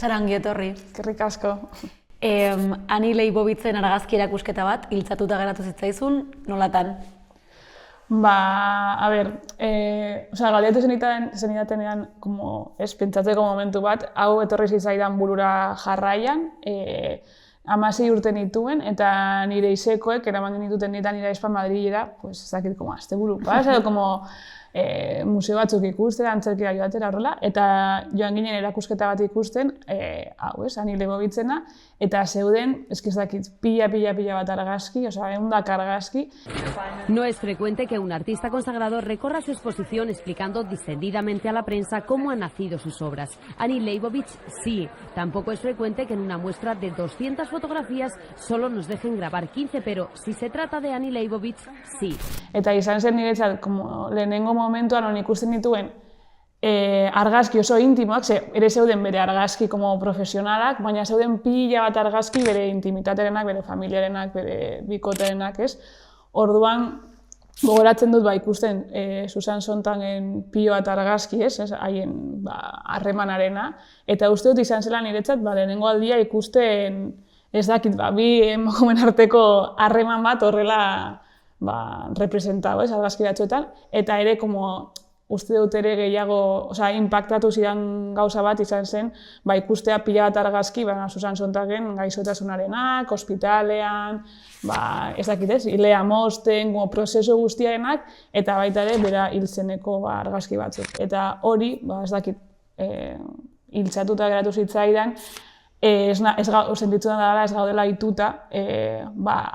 Sarangi etorri. Eskerrik asko. Ani Leibovitzen argazki erakusketa bat, hiltzatuta geratu zitzaizun, nolatan? Galdetu zenidatenean, pentsatzeko momentu bat, hau etorri zitzaidan burura jarraian, 16 urte nituen, eta nire izekoek eraman dituten nietan nire Espan Madrilera, ez dakit, asteburu, edo museo batzuk ikusten, antzerkira joatera horrela, eta joan ginen erakusketa bat ikusten, Ani Leibovitzena, eta zeuden, ez dakit, pila bat argazki, 100 argazki. No es frecuente que un artista consagrado recorra su exposición explicando distendidamente a la prensa cómo han nacido sus obras. Ani Leibovitz sí. Tampoco es frecuente que en una muestra de 200 fotografías solo nos dejen grabar 15, pero si se trata de Ani Leibovitz, sí. Eta izan zen niretzat, lehenengo momentuan hon ikusten dituen argazki oso intimoak, ere zeuden bere argazki profesionalak, baina zeuden pila bat argazki bere intimitaterenak, bere familiarenak, bere bikoterenak, ez? Orduan, gogoratzen dut ikusten Susan Sontagen pilo bat argazki, haien harremanarena, eta uste dut izan zela niretzat, lehenengo aldia ikusten, ez dakit, bi emakumeen arteko harreman bat horrela representado, argazki batzuetan, eta ere, uste dut ere gehiago, inpaktatu zidan gauza bat izan zen, ikustea pila bat argazki, Susan Sontagen gaixotasunarenak, ospitalean, ez dakit ez, hilea mozten, prozesu guztiarenak, eta baita ere bera hiltzeneko argazki batzuk. Eta hori, ez dakit, hiltzatuta geratu zitzaidan, sentitzen dela ez gaudela ituta,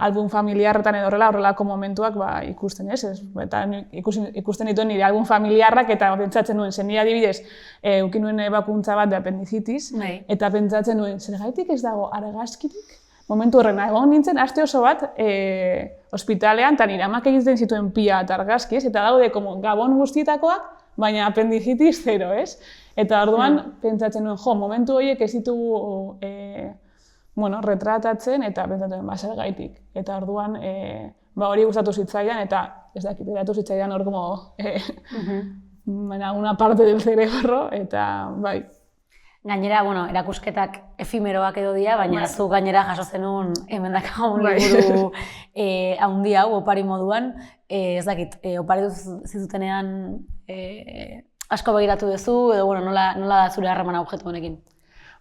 album familiarretan edo horrelako momentuak ikusten, ez? Eta ikusten dituen nire album familiarrak eta pentsatzen nuen, zen nire adibidez, eukin nuen ebakuntza bat de apendicitis, eta pentsatzen nuen, zergaitik ez dago argazkirik? Momentu horrena, egon nintzen, aste oso bat, ospitalean, eta nire amak egiten zituen pila bat argazki, eta daude gabon guztietakoak, baina apendicitis zero, ez? Eta orduan, pentsatzen nuen, momentu horiek ez ditugu retratatzen, eta pentsatzen nuen, zergaitik. Eta orduan, hori gustatu zitzaidan, eta ez dakit, eratu zitzaidan hor una parte del cerebro, eta bai. Gainera, erakusketak efimeroak edo dira, baina zu gainera jaso zenun emendakagun liburu handi hau, opari moduan. Ez dakit, opari zitutenean asko begiratu duzu, edo nola da zure harremana objektu honekin?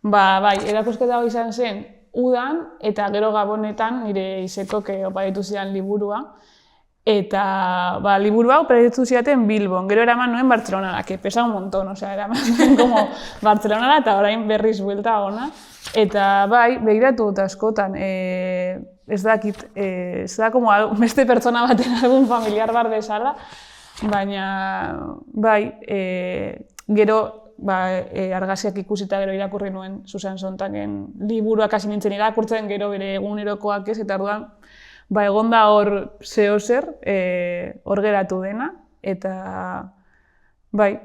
Bai, erakusketa hau izan zen udan, eta gero Gabonetan nire izekok oparitu zidan liburua. Eta liburu hau oparitu zidaten Bilbon, gero eraman nuen Bartzelonara, que pesa un montón, eraman nuen Bartzelonara eta orain berriz buelta ona. Eta begiratu dut askotan, ez dakit, ez da beste pertsona baten algun familiar bar bezala, baina gero argazkiak ikusita gero irakurri nuen Susan Sontagen liburuak hasi nintzen irakurtzen, gero bere egunerokoak ez, eta orduan egon da hor zehozer, hor geratu dena, eta bai.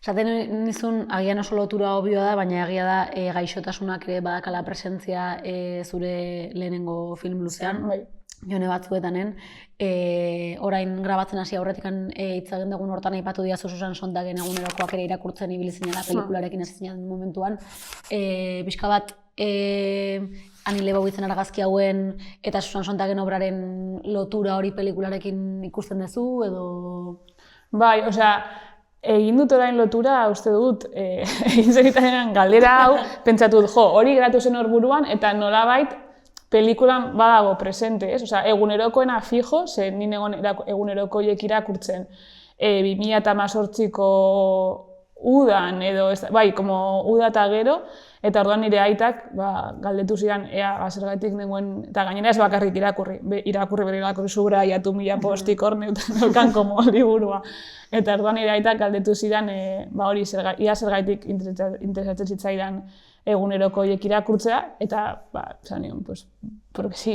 Esaten nizun, agian oso lotura obioa da, baina egia da gaixotasunak ere badakala presentzia zure lehenengo film luzean. Jone batzuetanen, orain grabatzen hasi aurretik hitz egin dugun hortan aipatu diazu Susan Sontagen egunerokoak ere irakurtzen ibili zinela pelikularekin hasi zinen momentuan. Pixka bat, Ani Leibovitzen argazki hauen eta Susan Sontagen obraren lotura hori pelikularekin ikusten duzu, edo? Bai, egin dut orain lotura, uste dut, egin zenitanean galdera hau, pentsatu dut, hori geratu zen hor buruan, eta nolabait pelikulan badago presente, ez? Egunerokoena fijo, zen nien egunerokoiek irakurtzen 2018ko udan, edo, uda eta gero, eta orduan nire aitak galdetu zidan ea zergatik nengoen, eta gainera ez bakarrik irakurri zubra iatu 1000 postik hor neukan liburua. Eta orduan nire aitak galdetu zidan hori ia zergatik interesatzen zitzaidan egunerokoiek irakurtzea, eta esan nion, porque sí,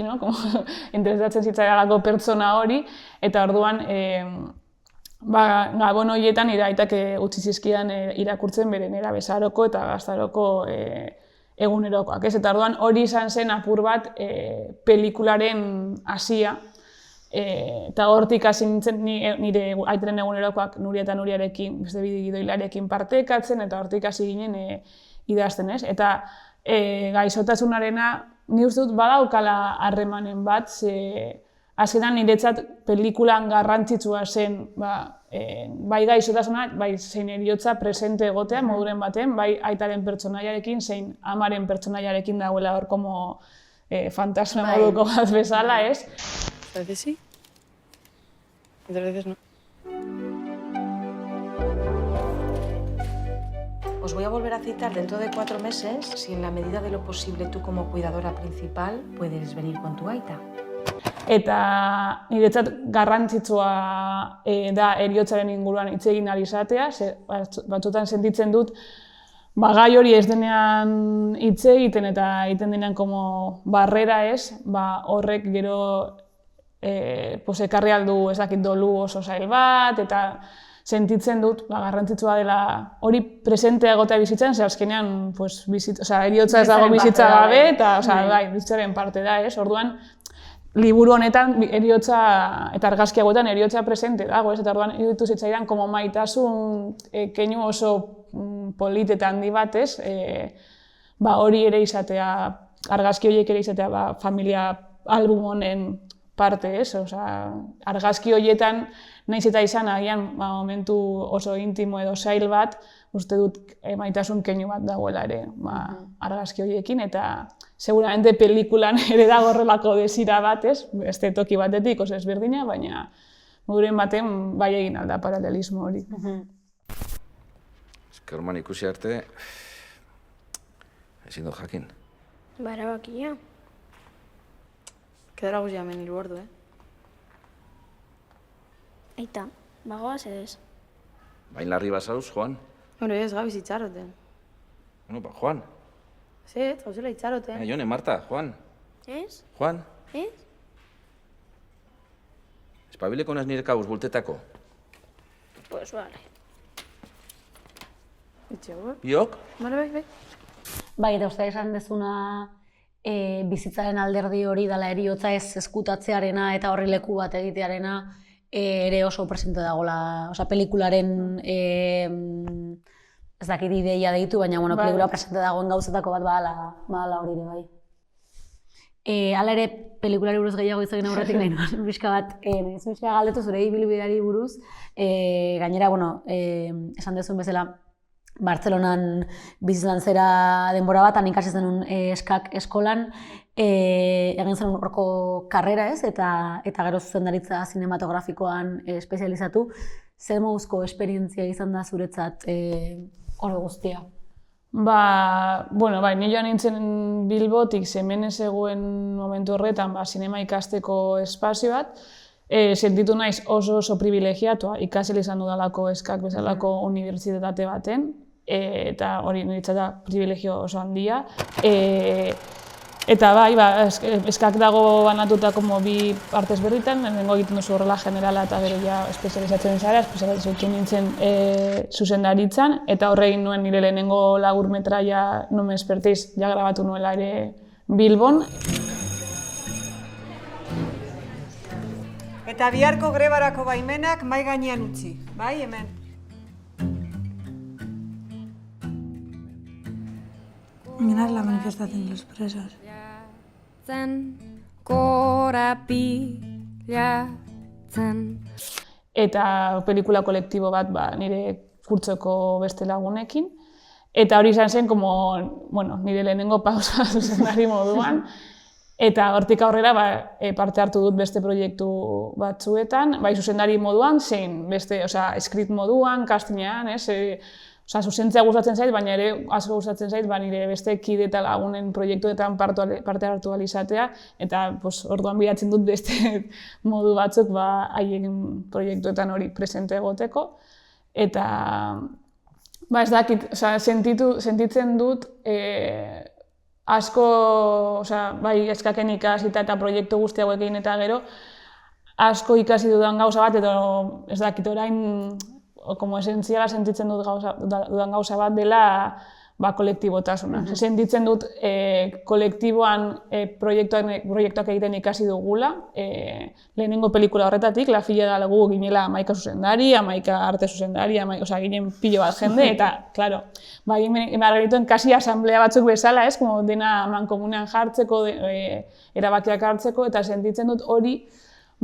interesatzen zitzaidalako pertsona hori, eta orduan Gabon horietan nire aitak utzi zizkidan irakurtzen bere nerabezaroko eta gaztaroko egunerokoak. Eta orduan hori izan zen apur bat pelikularen hasia, eta hortik hasi nintzen nire aitaren egunerokoak Nuria eta Nuriarekin, beste bi gidoilarekin partekatzen, eta hortik hasi ginen idazten, ez? Eta gaixotasunarena ni uste dut badaukala harremanen bat, azkenan niretzat pelikulan garrantzitsua zen bai gaixotasuna, bai zein heriotza presente egotea moduren baten, bai aitaren pertsonaiarekin, zein amaren pertsonaiarekin dagoela hor como fantasma moduko bat bezala, ez? A veces sí, otras veces no. Os voy a volver a citar dentro de 4 meses, si en la medida de lo posible tú como cuidadora principal puedes venir con tu aita. Eta niretzat garrantzitsua da heriotzaren inguruan hitz egin ahal izatea, batzuetan sentitzen dut gai hori ez denean hitz egiten eta egiten denean como barrera ez, horrek gero ekarri aldu ez dakit dolu oso zail bat, eta sentitzen dut garrantzitsua dela hori presentea egotea bizitzan, ze azkenean heriotza ez dago bizitza gabe, eta bizitzaren parte da, ez? Orduan, liburu honetan heriotza eta argazki hauetan heriotza presente dago, ez? Eta orduan iruditu zitzaidan como maitasun keinu oso polit eta handi bat, ez? Hori ere izatea, argazki horiek ere izatea familia album honen parte, ez? Argazki horietan nahiz eta izan agian momentu oso intimo edo zail bat, uste dut maitasun keinu bat dagoela ere argazki horiekin, eta seguramente pelikulan ere dago horrelako desira bat, ez? Beste toki batetik oso ezberdina, baina moduren baten bai egin alda paralelismo hori. Orman ikusi arte, ezin dut jakin. Erabakia. Kedara guzia hemen 3 ordu, Aita, bagoaz ez. Bain larri bazauz, Juan? Ez, gabiz itxaroten. Juan. Ez, gauzela itxaroten. Jone, Marta, Juan. Ez? Juan. Ez? Espabileko naz nire kabuz bultetako. Pues vale. Itxego. Biok? Bai. Bai, eta uste esan dezuna bizitzaren alderdi hori dela heriotza ez ezkutatzearena eta horri leku bat egitearena ere oso presente dagoela, pelikularen ez dakit ideia deitu, baina pelikula presente dagoen gauzetako bat badala hori ere bai. Hala ere, pelikulari buruz gehiago izagin aurretik nahi nuen, pixka galdetu zure ibilbideari buruz, gainera, esan dezun bezala, Bartzelonan bizitzan zera denbora bat, han ikasi zenun eskak eskolan, egin zenun horko karrera ez, eta gero zuzendaritza zinematografikoan espezializatu. Zer moduzko esperientzia izan da zuretzat hori guztia? Ni joan nintzen Bilbotik, hemen ez zegoen momentu horretan zinema ikasteko espazio bat, sentitu naiz oso privilegiatua ikasle izan dudalako eskak bezalako unibertsitate baten, eta hori niretzat privilegio oso handia. Eta eskak dago banatuta bi partez berritan, lehenengo egiten duzu horrela generala eta gero espezializatzen zara, espezializatzen nintzen zuzendaritzan, eta horregin nuen nire lehenengo laburmetraia No me despertéis grabatu nuela ere Bilbon. Eta biharko grebarako baimenak mai gainean utzi, bai, hemen. Mirar la manifestación de los presos. Eta pelikula kolektibo bat nire kurtsoko beste lagunekin. Eta hori izan zen, nire lehenengo pausa zuzendari moduan. Eta hortik aurrera parte hartu dut beste proiektu batzuetan, bai zuzendari moduan, zein beste, script moduan, castingean, zuzentzea gustatzen zait, baina ere asko gustatzen zait nire beste kide eta lagunen proiektuetan parte hartu ahal izatea, eta orduan bilatzen dut beste modu batzuk haien proiektuetan hori presente egoteko. Eta ez dakit, sentitzen dut asko, bai eskaken ikasita eta proiektu guzti hauek egin eta gero, asko ikasi dudan gauza bat, edo ez dakit orain, como esentziala sentitzen dudan gauza bat dela, kolektibotasuna. Sentitzen dut kolektiboan proiektuak egiten ikasi dugula. Lehenengo pelikula horretatik, La filla de gu ginela 11 zuzendari, 11 arte zuzendari, ginen pilo bat jende, eta, klaro, Margarituen kasi asamblea batzuk bezala, como dena mankomunean jartzeko, erabakiak hartzeko, eta sentitzen dut hori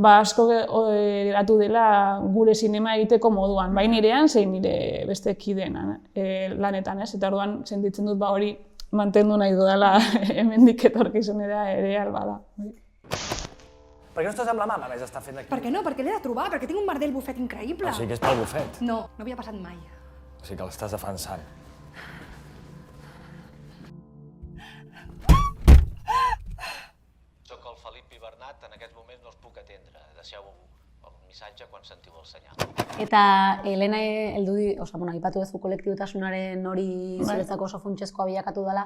asko geratu dela gure sinema egiteko moduan, bai nirean, zein nire beste kideen lanetan, eta orduan sentitzen dut hori mantendu nahi dudala hemendik etorkizunera ere albada. Per què no estàs amb la mama, més, estar fent aquí? Per què no? Perquè l'he de trobar, perquè tinc un merder bufet increïble. O sigui que és pel bufet? No, no havia passat mai. O sigui que l'estàs defensant. Soc el Felip i Bernat, en aquest moment no us puc atendre. Deixeu el missatge quan sentiu el senyal. Eta Elena aipatu duzu kolektibitasunaren hori zuretzako oso funtsezkoa bilakatu dela.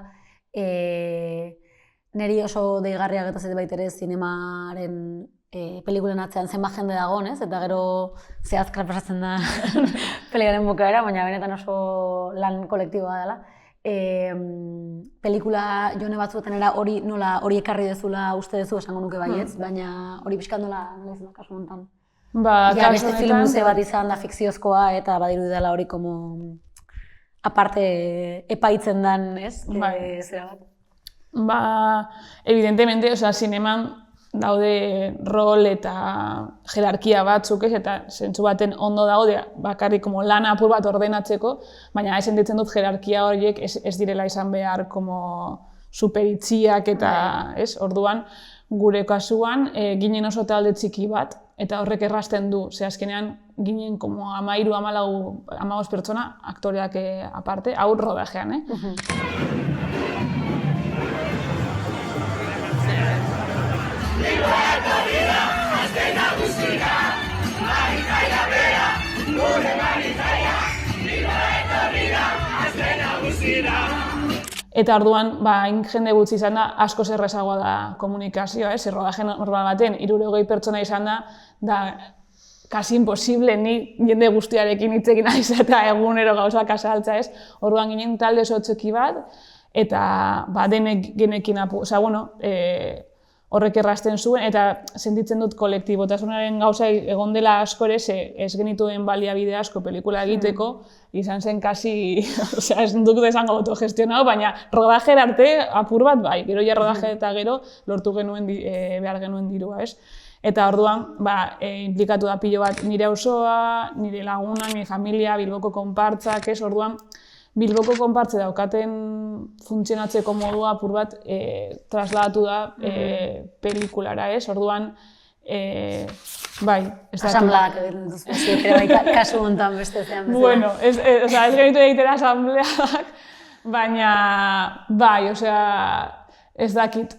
Neri oso deigarria gertatzen baitere zinemaren pelikulen atzean zenbat jende dagoen, ez? Eta gero zehazkar pasatzen da pelikaren bukaera, baina benetan oso lan kolektiboa dela. Pelikula jone batzuetan era hori ekarri dezula uste duzu esango nuke baietz, baina hori pixkat nola izan da kasu honetan. Beste film luze bat izan da fikziozkoa eta badirudi dela hori aparte epaitzen den, ez? Zera bat. Evidentemente, zineman daude rol eta jerarkia batzuk, eta zentzu baten ondo daude bakarrik lan apur bat ordenatzeko, baina sentitzen dut jerarkia horiek ez direla izan behar superitziak eta, orduan, gure kasuan ginen oso talde txiki bat, eta horrek errazten du, azkenean ginen 13-14 pertsona, aktoreak aparte, hau rodajean, Eta orduan, hain jende gutxi izan da, asko errazagoa da komunikazioa, rodaje normal baten, 60 pertsona izan da, kasi imposible ni jende guztiarekin hitz egin ari izatea egunero gauzak azaltza, orduan ginen talde oso txiki bat, eta denek genekin horrek errazten zuen, eta sentitzen dut kolektibotasunaren gauza egon dela asko ere, ez genituen baliabide asko pelikula egiteko, izan zen kasi, ez dut esango autogestionatu, baina rodajera arte apur bat bai, gero ja rodaje eta gero lortu genuen behar genuen dirua, ez? Eta orduan, implikatu da pilo bat nire auzoa, nire laguna, nire familia, Bilboko konpartzak, ez? Orduan, Bilboko konpartze daukaten funtzionatzeko modua apur bat trasladatu da pelikulara, ez? Orduan, bai, ez da... Asambleak egiten duzu, kasu hontan beste zean bezala. Bueno, ez genitu egiten asambleak, baina, bai, ez dakit.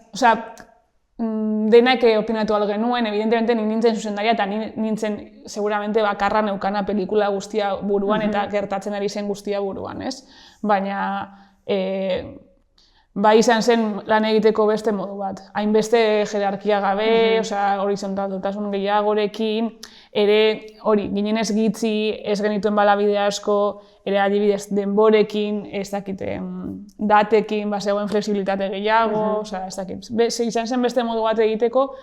Denak opinatu ahal genuen, evidentemente nintzen zuzendaria eta nintzen seguramente bakarra neukana pelikula guztia buruan eta gertatzen ari zen guztia buruan, ez? Baina, bai izan zen lan egiteko beste modu bat. Hainbeste jerarkia gabe, horizontaltasun gehiagorekin, ere hori, ginen ez gitzi, ez genituen balabide asko, ere adibidez denborekin, ez dakit, datekin, zegoen flexibilitate gehiago, ez dakit. Izan zen beste modu bat egiteko,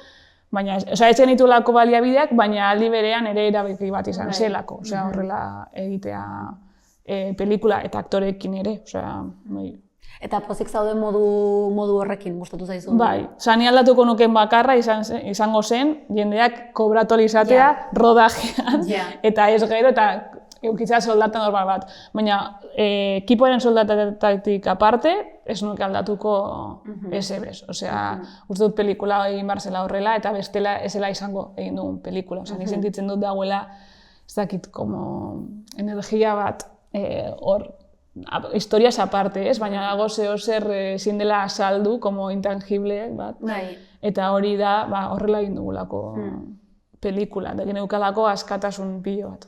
baina, ez genitulako baliabideak, baina aldi berean ere erabaki bat izan zelako, horrela egitea pelikula eta aktorekin ere, Eta pozik zauden modu horrekin, gustatu zaizu? Bai, ni aldatuko nuken bakarra izango zen, jendeak kobratu izatea rodajean, eta ez gero, eta eukitzea soldata normal bat. Baina, ekipoaren soldatatik aparte, ez nuke aldatuko ez. Osea, uste dut pelikula egin bar zela horrela, eta bestela ezela izango egin dugun pelikula. Osea, ni sentitzen dut dagoela, ez dakit, energia bat hor, historias aparte, baina dago zer ezin dela azaldu, intangible bat, eta hori da horrela egin dugulako pelikula, da geneukalako askatasun pilo bat.